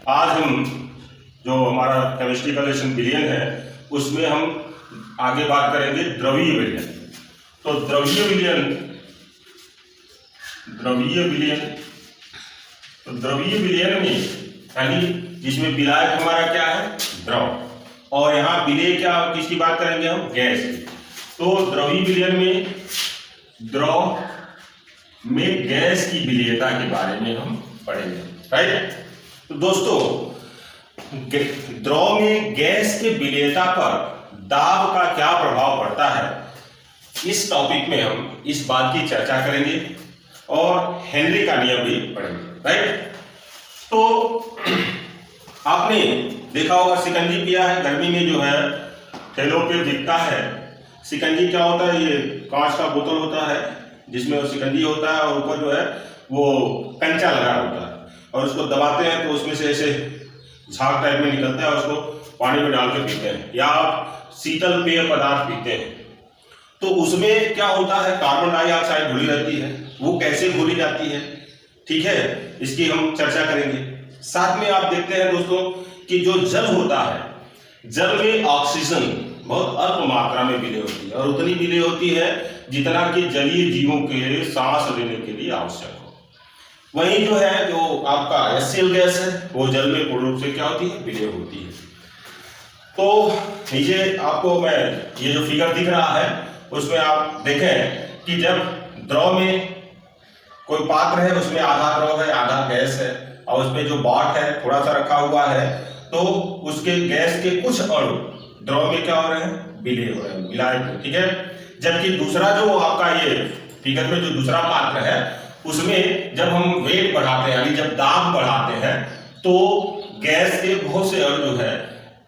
आज हम जो हमारा केमिस्ट्री का लेसन विलयन है उसमें हम आगे बात करेंगे द्रवीय विलयन। तो द्रवीय विलयन में यानी जिसमें विलायक हमारा क्या है, द्रव, और यहाँ विलेय क्या किसकी बात करेंगे हम, गैस की। तो द्रवीय विलयन में द्रव में गैस की विलेयता के बारे में हम पढ़ेंगे, राइट। तो दोस्तों द्रव में गैस के विलेयता पर दाब का क्या प्रभाव पड़ता है, इस टॉपिक में हम इस बात की चर्चा करेंगे और हेनरी का नियम भी पढ़ेंगे, राइट। तो आपने देखा होगा शिकंजी पिया है, गर्मी में जो है ठेलों पे दिखता है शिकंजी। क्या होता है, ये कांच का बोतल होता है जिसमें वो शिकंजी होता है और ऊपर जो है वो कंचा लगा होता है और उसको दबाते हैं तो उसमें से ऐसे झाग टाइप में निकलता है, उसको पानी में डाल के पीते हैं या आप शीतल पेय पदार्थ पीते हैं। तो उसमें क्या होता है, कार्बन डाइऑक्साइड घुली रहती है, वो कैसे घुली जाती है, ठीक है, इसकी हम चर्चा करेंगे। साथ में आप देखते हैं दोस्तों कि जो जल होता है, जल में ऑक्सीजन बहुत अल्प मात्रा में विलय होती है और उतनी विलय होती है जितना कि जलीय जीवों के सांस लेने के लिए आवश्यक हो। वहीं जो है जो आपका HCl गैस है वो जल में पूर्ण रूप से क्या होती है, विलय होती है। तो नीचे आपको मैं ये जो फिगर दिख रहा है उसमें आप देखें कि जब द्रव में कोई पात्र है उसमें आधा द्रव है आधा गैस है और उसमें जो बाट है थोड़ा सा रखा हुआ है, तो उसके गैस के कुछ अणु द्रव में क्या हो रहे हैं, विलय हो रहे हैं, विलायक, ठीक है। जबकि दूसरा जो आपका ये फिगर में जो दूसरा पात्र है उसमें जब हम वेट बढ़ाते हैं यानी जब दाब बढ़ाते हैं तो गैस के बहुत से अणु जो है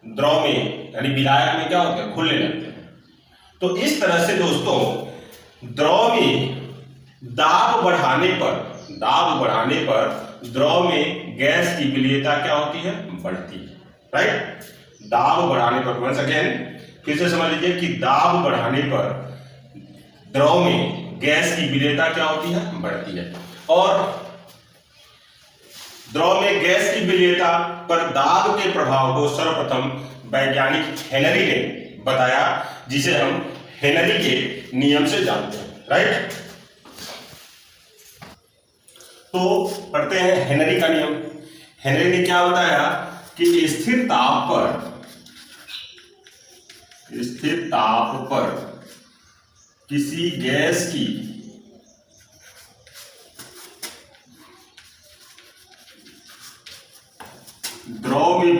द्रव में यानी विलायक में क्या होते हैं, खुलने लगते हैं। तो इस तरह से दोस्तों द्रव में दाब बढ़ाने पर द्रव में गैस की विलेयता क्या होती है, बढ़ती है, राइट। दाब बढ़ाने पर, वंस अगेन फिर से समझ लीजिए कि दाब बढ़ाने पर द्रव में गैस की विलेयता क्या होती है, बढ़ती है। और द्रव में गैस की विलेयता पर दाब के प्रभाव को सर्वप्रथम वैज्ञानिक हेनरी ने बताया, जिसे हम हेनरी के नियम से जानते हैं, राइट। तो पढ़ते हैं हेनरी का नियम। हेनरी ने क्या बताया कि स्थिर ताप पर किसी गैस की द्रव में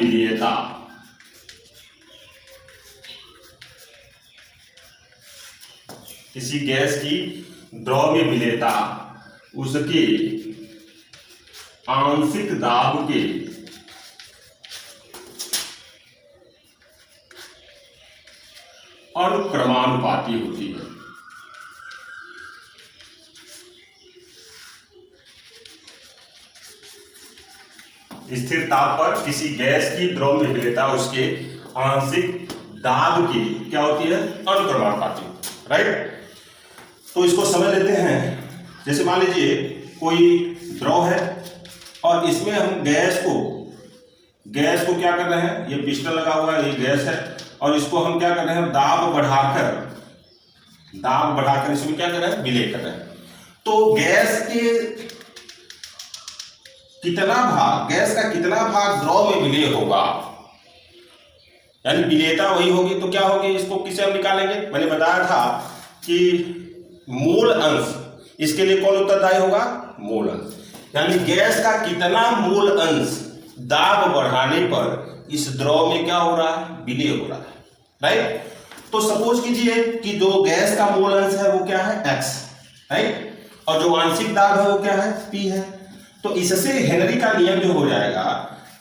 विलेयता उसके आंशिक दाब के अनुक्रमानुपाती होती है। स्थिर ताप पर किसी गैस की द्रव में विलेयता उसके आंशिक दाब की क्या होती है, अनुक्रमानुपाती, राइट। तो इसको समझ लेते हैं। जैसे मान लीजिए कोई द्रव है और इसमें हम गैस को क्या कर रहे हैं, ये पिस्टन लगा हुआ है, ये गैस है और इसको हम क्या कर रहे हैं, दाब बढ़ाकर इसमें क्या कर रहे हैं, विलय कर रहे हैं। तो गैस का कितना भाग द्रव में विलय होगा, यानी विलेयता वही होगी, तो क्या होगी, इसको किसे हम निकालेंगे। मैंने बताया था कि मूल अंश, इसके लिए कौन उत्तरदायी होगा, मूल अंश, यानी गैस का कितना मूल अंश दाब बढ़ाने पर इस द्रव में क्या हो रहा है, विलय हो रहा है, राइट। तो सपोज कीजिए कि जो गैस का मूल अंश है वो क्या है, x, राइट, और जो आंशिक दाब है वो क्या है, p है। तो इससे हेनरी का नियम जो हो जाएगा,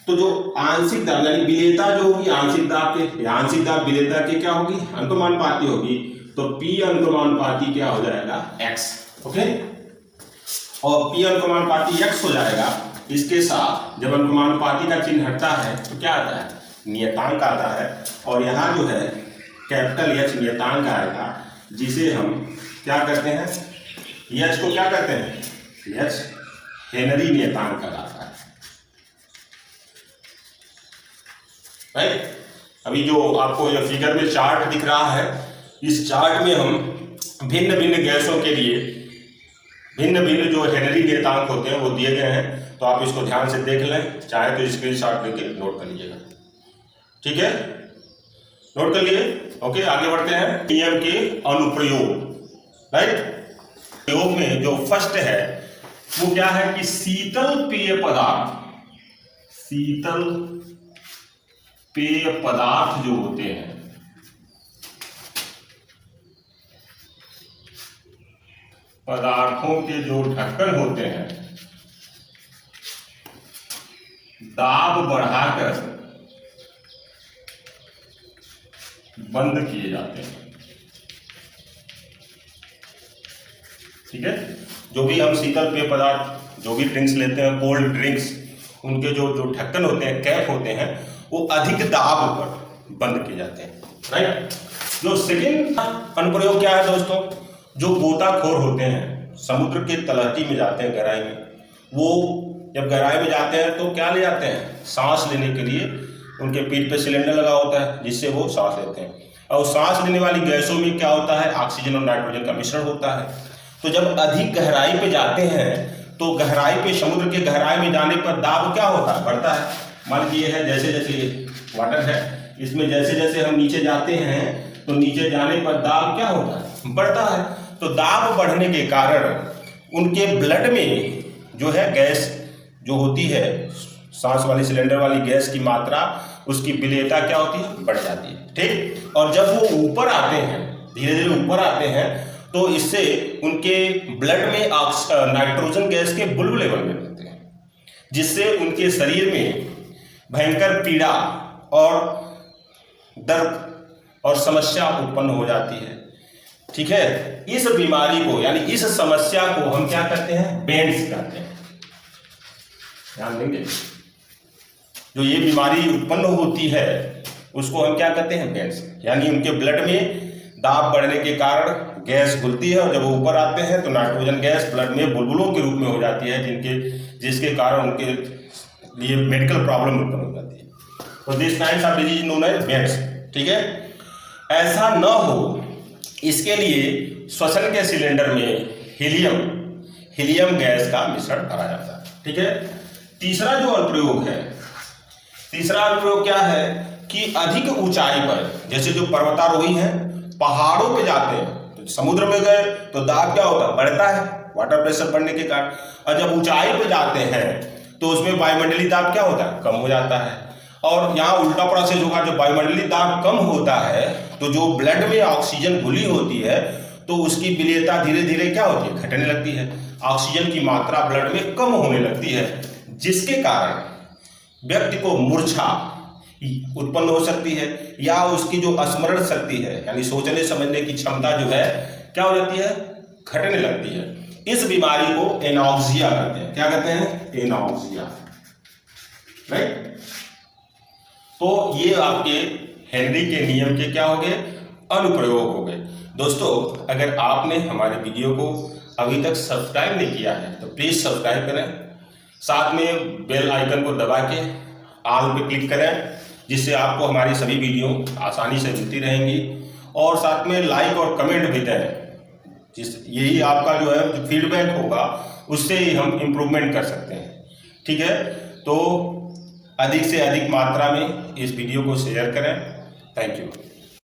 तो जो आंशिक दाब यानी विलेयता जो होगी आंशिक दाब विलेयता के क्या होगी, अनुक्रमानुपाती होगी। तो p अनुक्रमानुपाती क्या हो जाएगा, x, ओके। और p अनुक्रमानुपाती x हो जाएगा, इसके साथ जब अनुक्रमानुपाती का चिन्ह हटता है तो क्या आता है, नियतांक आता है, और यहाँ जो है कैपिटल H नियतांक आएगा, जिसे हम क्या करते हैं, H को क्या करते हैं, H हेनरी नियतांक कहलाता है। राइट। अभी जो आपको ये फिगर में चार्ट दिख रहा है, इस चार्ट में हम भिन्न भिन्न गैसों के लिए भिन्न भिन्न जो हेनरी नियतांक होते हैं वो दिए गए हैं, तो आप इसको ध्यान से देख लें, चाहे तो स्क्रीनशॉट लेके नोट कर लीजिएगा। ठीक है, नोट कर लिए। ओके, आगे बढ़ते हैं नियम के अनुप्रयोग। राइट, प्रयोग में जो फर्स्ट है वो क्या है कि शीतल पेय पदार्थ जो होते हैं, पदार्थों के जो ढक्कन होते हैं, दाब बढ़ाकर बंद किए जाते हैं। ठीक है, जो भी हम शीतल पेय पदार्थ, जो भी ड्रिंक्स लेते हैं, कोल्ड ड्रिंक्स, उनके जो ढक्कन होते हैं, कैप होते हैं, वो अधिक दाब पर बंद किए जाते हैं। राइट। जो सेकेंड अनुप्रयोग क्या है दोस्तों, जो गोताखोर होते हैं, समुद्र के तलहटी में जाते हैं, गहराई में, वो जब गहराई में जाते हैं तो क्या ले जाते हैं, सांस लेने के लिए उनके पीठ पे सिलेंडर लगा होता है जिससे वो सांस लेते हैं, और सांस लेने वाली गैसों में क्या होता है, ऑक्सीजन और नाइट्रोजन का मिश्रण होता है। तो जब अधिक गहराई पे जाते हैं तो गहराई पे, समुद्र के गहराई में जाने पर दाब क्या होता है, बढ़ता है। मान लीजिए है, जैसे जैसे वाटर है, इसमें जैसे जैसे हम नीचे जाते हैं तो नीचे जाने पर दाब क्या होता है, बढ़ता है। तो दाब बढ़ने के कारण उनके ब्लड में जो है गैस जो होती है, सांस वाली सिलेंडर वाली गैस की मात्रा, उसकी विलेयता क्या होती है, बढ़ जाती है। ठीक, और जब वो ऊपर आते हैं, धीरे धीरे ऊपर आते हैं, तो इससे उनके ब्लड में नाइट्रोजन गैस के बुलबुले बनने लगते हैं, जिससे उनके शरीर में भयंकर पीड़ा और दर्द और समस्या उत्पन्न हो जाती है। ठीक है, इस बीमारी को, यानी इस समस्या को हम क्या करते हैं, बेंड्स कहते हैं। ध्यान देंगे, जो ये बीमारी उत्पन्न होती है उसको हम क्या कहते हैं, बेंड्स। यानी उनके ब्लड में दाब बढ़ने के कारण गैस घुलती है, और जब वो ऊपर आते हैं तो नाइट्रोजन गैस ब्लड में बुलबुलों के रूप में हो जाती है, जिसके कारण उनके लिए मेडिकल प्रॉब्लम उत्पन्न हो जाती है। तो this kinds of disease known as bends. ठीक है, ऐसा न हो इसके लिए श्वसन के सिलेंडर में हीलियम गैस का मिश्रण भरा जाता है। ठीक है, तीसरा जो अनुप्रयोग है, तीसरा अनुप्रयोग क्या है कि अधिक ऊंचाई पर, जैसे जो पर्वतारोही हैं, पहाड़ों पे जाते हैं, तो समुद्र में गए तो दाब क्या होता है, बढ़ता है, वाटर प्रेशर बढ़ने के कारण। और जब ऊंचाई पे जाते हैं तो उसमें वायुमंडलीय दाब क्या होता है, कम हो जाता है। और यहाँ उल्टा प्रोसेस होगा, जब वायुमंडलीय दाब कम होता है तो जो ब्लड में ऑक्सीजन घुली होती है तो उसकी विलेयता धीरे धीरे क्या होती है, घटने लगती है। ऑक्सीजन की मात्रा ब्लड में कम होने लगती है, जिसके कारण व्यक्ति को मूर्छा उत्पन्न हो सकती है, या उसकी जो स्मरण शक्ति है, यानी सोचने समझने की क्षमता जो है क्या हो जाती है, घटने लगती है। इस बीमारी को एनॉक्सिया कहते हैं। क्या कहते हैं, एनॉक्सिया। राइट। तो ये आपके हेनरी के नियम के क्या हो गए, अनुप्रयोग हो गए। दोस्तों, अगर आपने हमारे वीडियो को अभी तक सब्सक्राइब नहीं किया है तो प्लीज सब्सक्राइब करें, साथ में बेल आइकन को दबा के ऑल पे क्लिक करें, जिससे आपको हमारी सभी वीडियो आसानी से मिलती रहेंगी। और साथ में लाइक और कमेंट भी दें, यही आपका जो है फीडबैक होगा, उससे ही हम इम्प्रूवमेंट कर सकते हैं। ठीक है, तो अधिक से अधिक मात्रा में इस वीडियो को शेयर करें। Thank you.